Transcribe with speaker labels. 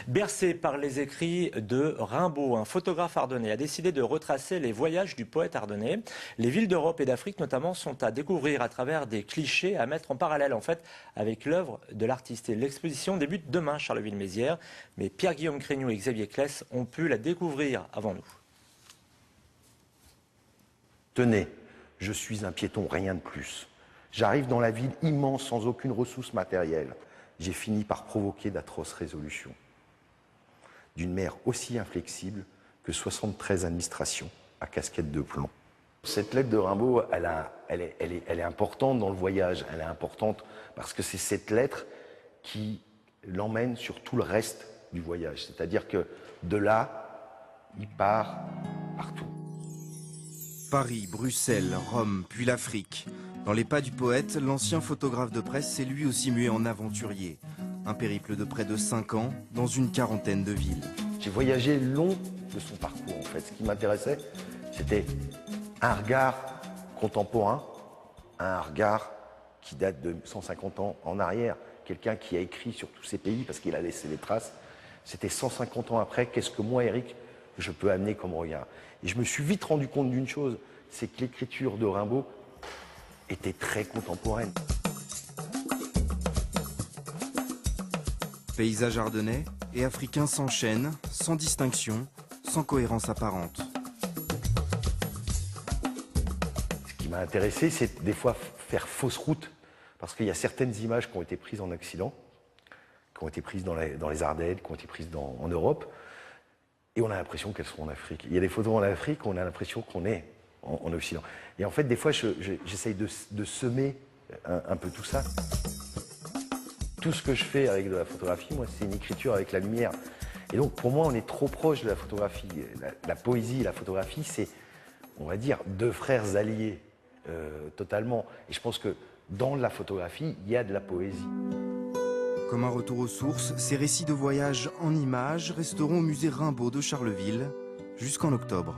Speaker 1: Bercé par les écrits de Rimbaud, un photographe ardennais a décidé de retracer les voyages du poète ardennais. Les villes d'Europe et d'Afrique notamment sont à découvrir à travers des clichés à mettre en parallèle en fait avec l'œuvre de l'artiste. Et l'exposition débute demain, Charleville-Mézières, mais Pierre-Guillaume Crégnoux et Xavier Kless ont pu la découvrir avant nous.
Speaker 2: Tenez, je suis un piéton, rien de plus. J'arrive dans la ville immense sans aucune ressource matérielle. J'ai fini par provoquer d'atroces résolutions. D'une mère aussi inflexible que 73 administrations à casquette de plomb. Cette lettre de Rimbaud, elle est importante dans le voyage. Elle est importante parce que c'est cette lettre qui l'emmène sur tout le reste du voyage. C'est-à-dire que de là, il part partout.
Speaker 3: Paris, Bruxelles, Rome, puis l'Afrique. Dans les pas du poète, l'ancien photographe de presse s'est lui aussi mué en aventurier. Un périple de près de 5 ans dans une quarantaine de villes.
Speaker 2: J'ai voyagé le long de son parcours en fait. Ce qui m'intéressait, c'était un regard contemporain, un regard qui date de 150 ans en arrière. Quelqu'un qui a écrit sur tous ces pays parce qu'il a laissé des traces. C'était 150 ans après, qu'est-ce que moi, Eric, je peux amener comme regard. Et je me suis vite rendu compte d'une chose, c'est que l'écriture de Rimbaud était très contemporaine.
Speaker 3: Paysages ardennais et africains s'enchaînent, sans distinction, sans cohérence apparente.
Speaker 2: Ce qui m'a intéressé, c'est des fois faire fausse route, parce qu'il y a certaines images qui ont été prises en Occident, qui ont été prises dans les Ardennes, qui ont été prises en Europe, et on a l'impression qu'elles sont en Afrique. Il y a des photos en Afrique où on a l'impression qu'on est en Occident. Et en fait, des fois, j'essaye de semer un peu tout ça. Tout ce que je fais avec de la photographie, moi, c'est une écriture avec la lumière. Et donc, pour moi, on est trop proche de la photographie. La poésie et la photographie, c'est, on va dire, deux frères alliés, totalement. Et je pense que dans la photographie, il y a de la poésie.
Speaker 3: Comme un retour aux sources, ces récits de voyage en images resteront au musée Rimbaud de Charleville jusqu'en octobre.